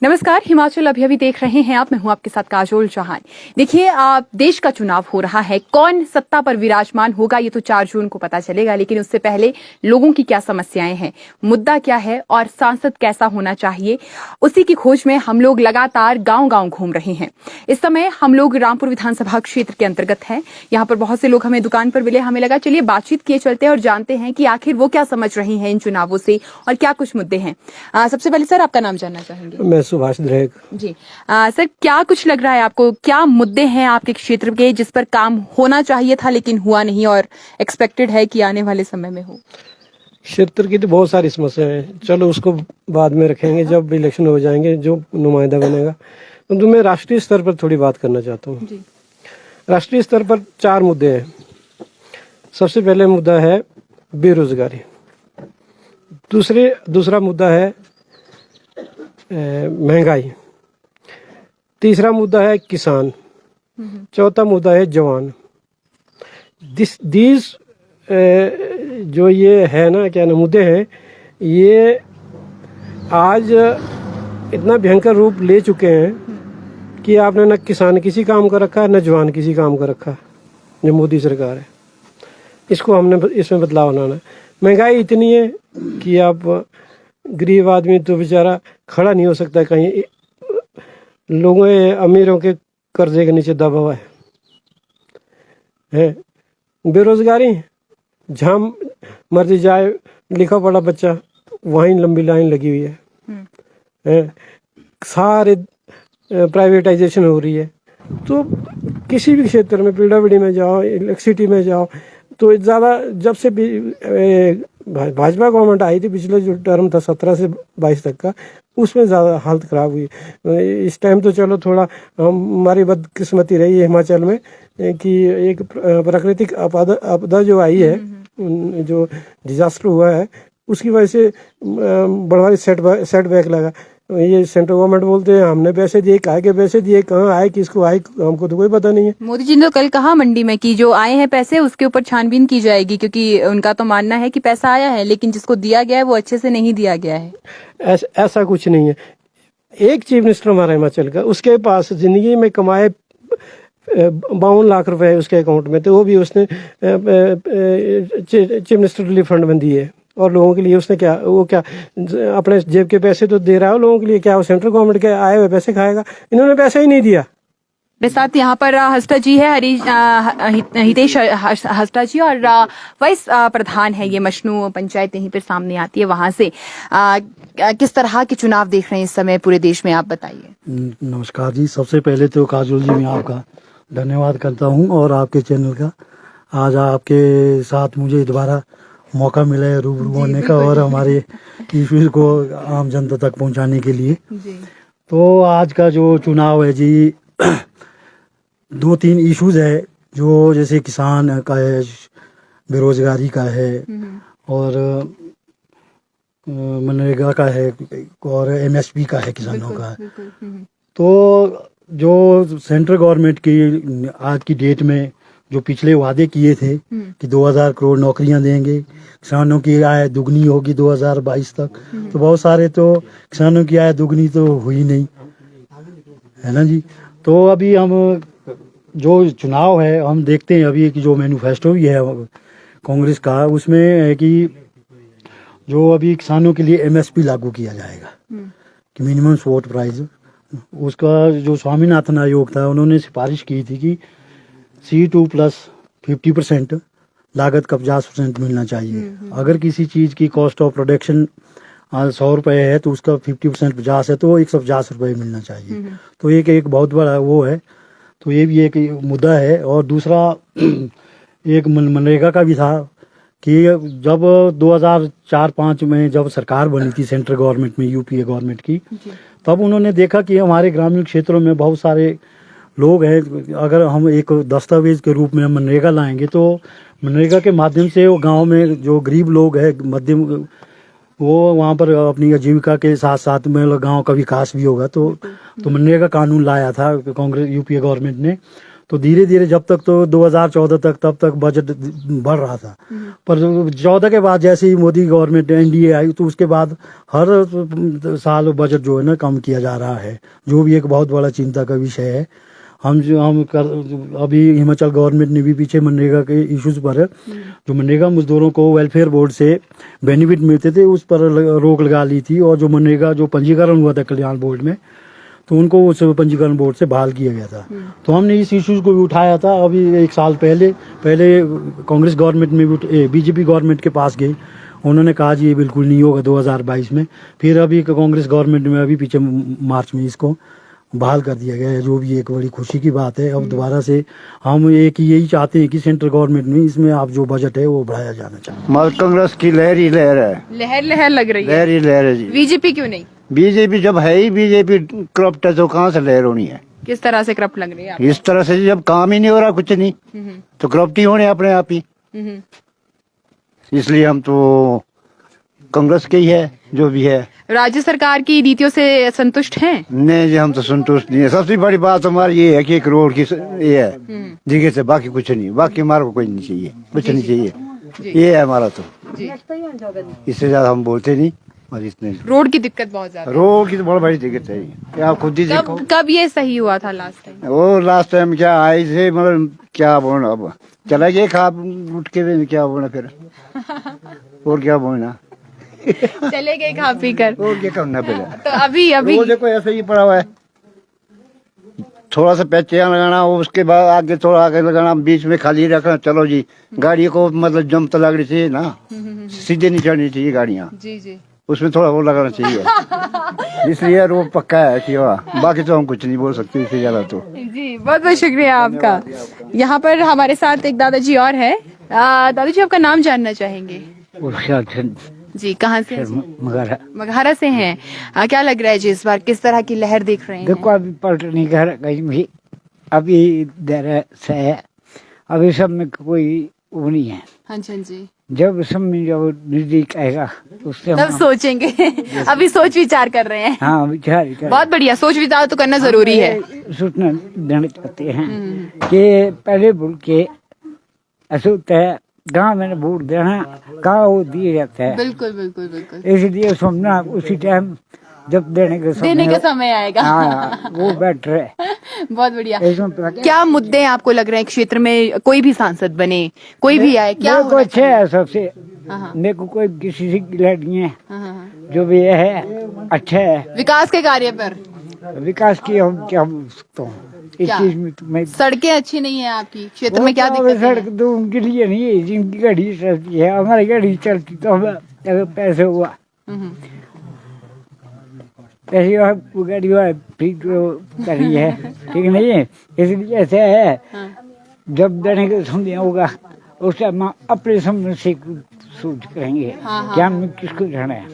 नमस्कार, हिमाचल अभी देख रहे हैं आप। मैं हूं आपके साथ काजोल चौहान। देखिए, देश का चुनाव हो रहा है। कौन सत्ता पर विराजमान होगा ये तो 4 जून को पता चलेगा, लेकिन उससे पहले लोगों की क्या समस्याएं हैं, मुद्दा क्या है और सांसद कैसा होना चाहिए, उसी की खोज में हम लोग लगातार गांव-गांव घूम रहे हैं। इस समय हम लोग रामपुर विधानसभा क्षेत्र के अंतर्गत हैं। यहाँ पर बहुत से लोग हमें दुकान पर मिले। हमें लगा चलिए बातचीत किए चलते हैं और जानते हैं कि आखिर वो क्या समझ रही हैं इन चुनावों से और क्या कुछ मुद्दे हैं। सबसे पहले सर, आपका नाम जानना चाहेंगे? मैं सुभाष द्रेक जी। सर, क्या कुछ लग रहा है आपको, क्या मुद्दे हैं आपके क्षेत्र के जिस पर काम होना चाहिए था लेकिन हुआ नहीं और एक्सपेक्टेड है कि आने वाले समय में हो? क्षेत्र की तो बहुत सारी समस्याएं हैं, चलो उसको बाद में रखेंगे जब इलेक्शन हो जाएंगे जो नुमाइंदा बनेगा। तो मैं राष्ट्रीय स्तर पर थोड़ी बात करना चाहता हूँ। राष्ट्रीय स्तर पर 4 मुद्दे हैं। सबसे पहले मुद्दा है बेरोजगारी, दूसरा मुद्दा है महंगाई, तीसरा मुद्दा है किसान, चौथा मुद्दा है जवान। दीज जो ये है ना, क्या ना मुद्दे हैं, ये आज इतना भयंकर रूप ले चुके हैं कि आपने न किसान किसी काम का रखा न जवान किसी काम का रखा। जो मोदी सरकार है, इसको हमने इसमें बदलाव लाना है। महंगाई इतनी है कि आप गरीब आदमी तो बेचारा खड़ा नहीं हो सकता कहीं। लोगों अमीरों के कर्जे के नीचे दबा हुआ है। बेरोजगारी, जहाँ मर्जी जाए, लिखा पढ़ा बच्चा वहीं लंबी लाइन लगी हुई है। सारे प्राइवेटाइजेशन हो रही है। तो किसी भी क्षेत्र में, पीडब्ल्यूडी में जाओ, इलेक्ट्रिसिटी में जाओ, तो ज़्यादा जब से भाजपा गवर्नमेंट आई थी, पिछले जो टर्म था 17 से 22 तक का, उसमें ज़्यादा हालत ख़राब हुई। इस टाइम तो चलो थोड़ा हमारी बदकिस्मती रही है हिमाचल में कि एक प्राकृतिक आपदा जो आई है, जो डिजास्टर हुआ है, उसकी वजह से बड़ा सेटबैक लगा। ये सेंट्रल गवर्नमेंट बोलते हैं हमने पैसे दिए, काहे के पैसे दिए, कहाँ आए, किसको आए, हमको तो कोई पता नहीं है। मोदी जी ने तो कल कहा मंडी में कि जो आए हैं पैसे उसके ऊपर छानबीन की जाएगी, क्योंकि उनका तो मानना है कि पैसा आया है लेकिन जिसको दिया गया है वो अच्छे से नहीं दिया गया है। ऐसा कुछ नहीं है। एक चीफ मिनिस्टर हमारा हिमाचल का, उसके पास जिंदगी में कमाए 52 लाख रुपए उसके अकाउंट में, तो वो भी उसने चीफ मिनिस्टर रिलीफ फंड में दिए। और लोगों के लिए उसने क्या, वो क्या अपने जेब के पैसे तो दे रहा है लोगों के लिए, क्या वो सेंट्रल गवर्नमेंट के आए हुए पैसे खाएगा? इन्होंने पैसा ही नहीं दिया। साथ यहाँ पर हस्ता जी है, हितेश हस्ता जी, और वाइस प्रधान है, ये मशनू पंचायत यहीं पर सामने आती है। वहां से किस तरह के चुनाव देख रहे हैं इस समय पूरे देश में, आप बताइए। नमस्कार जी। सबसे पहले तो काजोल जी मैं आपका धन्यवाद करता हूं और आपके चैनल का। आज आपके साथ मुझे दोबारा मौका मिला है रूबरू होने का और हमारे इश्यूज को आम जनता तक पहुंचाने के लिए। तो आज का जो चुनाव है जी, 2-3 इश्यूज है, जो जैसे किसान का है, बेरोजगारी का है और मनरेगा का है और एमएसपी का है, किसानों का है। तो जो सेंट्रल गवर्नमेंट की आज की डेट में जो पिछले वादे किए थे कि 2000 करोड़ नौकरियां देंगे, किसानों की आय दुगनी होगी 2022 तक, तो बहुत सारे तो किसानों की आय दुगनी तो हुई नहीं, है ना जी। तो अभी हम जो चुनाव है हम देखते हैं अभी कि जो मैनिफेस्टो भी है कांग्रेस का, उसमें है कि जो अभी किसानों के लिए एमएसपी लागू किया जाएगा कि मिनिमम सपोर्ट प्राइस। उसका जो स्वामीनाथन आयोग था, उन्होंने सिफारिश की थी कि C2 प्लस 50% लागत का 50% मिलना चाहिए। अगर किसी चीज़ की कॉस्ट ऑफ प्रोडक्शन 100 रुपये है तो उसका 50% 50 है, तो 150 रुपये मिलना चाहिए। तो एक बहुत बड़ा वो है। तो ये भी एक मुद्दा है। और दूसरा एक मनरेगा का भी था कि जब 2004-05 में जब सरकार बनी थी सेंट्रल गवर्नमेंट में, यूपीए गवर्नमेंट की, तब उन्होंने देखा कि हमारे ग्रामीण क्षेत्रों में बहुत सारे लोग हैं। अगर हम एक दस्तावेज के रूप में मनरेगा लाएंगे तो मनरेगा के माध्यम से वो गांव में जो गरीब लोग हैं, मध्यम, वो वहाँ पर अपनी आजीविका के साथ साथ में गांव का विकास भी होगा। तो मनरेगा कानून लाया था कांग्रेस यूपीए गवर्नमेंट ने। तो धीरे धीरे जब तक तो 2014 तक तब तक बजट बढ़ रहा था, पर 14 के बाद जैसे ही मोदी गवर्नमेंट एनडीए आई तो उसके बाद हर साल बजट जो है ना कम किया जा रहा है, जो भी एक बहुत बड़ा चिंता का विषय है। अभी हिमाचल गवर्नमेंट ने भी पीछे मनरेगा के इश्यूज पर जो मनरेगा मजदूरों को वेलफेयर बोर्ड से बेनिफिट मिलते थे उस पर रोक लगा ली थी, और जो मनरेगा जो पंजीकरण हुआ था कल्याण बोर्ड में तो उनको उस पंजीकरण बोर्ड से बहाल किया गया था। तो हमने इस इश्यूज को भी उठाया था अभी 1 साल पहले कांग्रेस गवर्नमेंट में भी बीजेपी गवर्नमेंट के पास गई, उन्होंने कहा जी ये बिल्कुल नहीं होगा 2022 में। फिर अभी कांग्रेस गवर्नमेंट में अभी पीछे मार्च में इसको बहाल कर दिया गया है, जो भी एक बड़ी खुशी की बात है। अब दोबारा से हम यही चाहते हैं कि सेंट्रल गवर्नमेंट में इसमें आप जो बजट है वो बढ़ाया जाना चाहिए। हमारे कांग्रेस की लहर ही लहर है, लहर लहर लग रही है। लहर ही लहर है जी। बीजेपी क्यों नहीं? बीजेपी जब है ही बीजेपी करप्ट है तो कहाँ से लहर होनी है? किस तरह से करप्ट लग रही है इस तरह से जब काम ही नहीं हो रहा कुछ नहीं तो करप्ट ही होने अपने आप ही। इसलिए हम तो कांग्रेस के ही है जो भी है। राज्य सरकार की नीतियों से संतुष्ट हैं? नहीं जी हम तो संतुष्ट नहीं है। सबसे बड़ी बात हमारी ये है कि 1 करोड़ की ये है जगह से, बाकी कुछ नहीं, बाकी हमारे को कोई नहीं चाहिए, कुछ नहीं चाहिए, ये है हमारा तो। इससे ज्यादा हम बोलते नहीं। और इतने रोड की दिक्कत बहुत ज्यादा, रोड की तो बहुत बड़ी दिक्कत है, आप खुद ही देखो। कब ये सही हुआ था लास्ट टाइम? वो लास्ट टाइम क्या आए थे, मतलब क्या बोलना, अब चला गया खा उठ के क्या बोलना फिर और क्या बोलना चले गए खा पी कर, और क्या करना फिर। तो अभी वो देखो ऐसे ही पड़ा हुआ है, थोड़ा सा पैच लगाना, उसके बाद आगे थोड़ा आगे लगाना, बीच में खाली रखना, चलो जी। गाड़ी को मतलब जम तो लगनी चाहिए ना, सीधे नहीं चढ़नी चाहिए गाड़ियाँ, जी जी, उसमें थोड़ा वो लगाना चाहिए। इसलिए रोड पक्का है कि वाह, बाकी तो हम कुछ नहीं बोल सकते इससे ज्यादा तो। जी बहुत बहुत शुक्रिया आपका। यहाँ पर हमारे साथ एक दादाजी और है। दादाजी आपका नाम जानना चाहेंगे? जी, कहाँ से? मगहरा से हैं। क्या लग रहा है जी इस बार किस तरह की लहर देख रहे हैं? देखो अभी पलट नहीं कर कहीं भी, अभी इधर से है, अभी सब में कोई वो नहीं है। हाँ जी, हाँ जी। जब सब में जब नजदीक आएगा उससे तब सोचेंगे अभी सोच विचार कर रहे हैं। हाँ विचार कर, बहुत बढ़िया, सोच विचार तो करना जरूरी है। सूचना देना चाहते हैं कि पहले बोल के ऐसे होता है गाँव में वोट देना कहाँ वो दिए जाता है, बिल्कुल बिल्कुल बिल्कुल, इसलिए सुनना उसी टाइम जब देने के समय आएगा। हाँ वो बेटर है। बहुत बढ़िया। इसमें क्या मुद्दे आपको लग रहे हैं क्षेत्र में कोई भी सांसद बने, कोई भी आए, क्या मेरे को अच्छा है सबसे, हाँ। मेरे को कोई किसी से गिला नहीं है, हाँ। जो भी है अच्छा है। विकास के कार्य पर, विकास की हम क्या बोल सकता हूँ इस क्या? चीज में तो मैं सड़कें अच्छी नहीं है आपकी क्षेत्र में, क्या दिक्कत सड़क है? तो उनके लिए नहीं है जिनकी गाड़ी चलती है, हमारी गाड़ी चलती तो हम अगर पैसे हुआ पैसे गाड़ी फ्री करी है, ठीक नहीं है, इसलिए ऐसा है जब देने का समय होगा उस टाइम अपने समय से सोच करेंगे हाँ, क्या हमें किसको जाना है।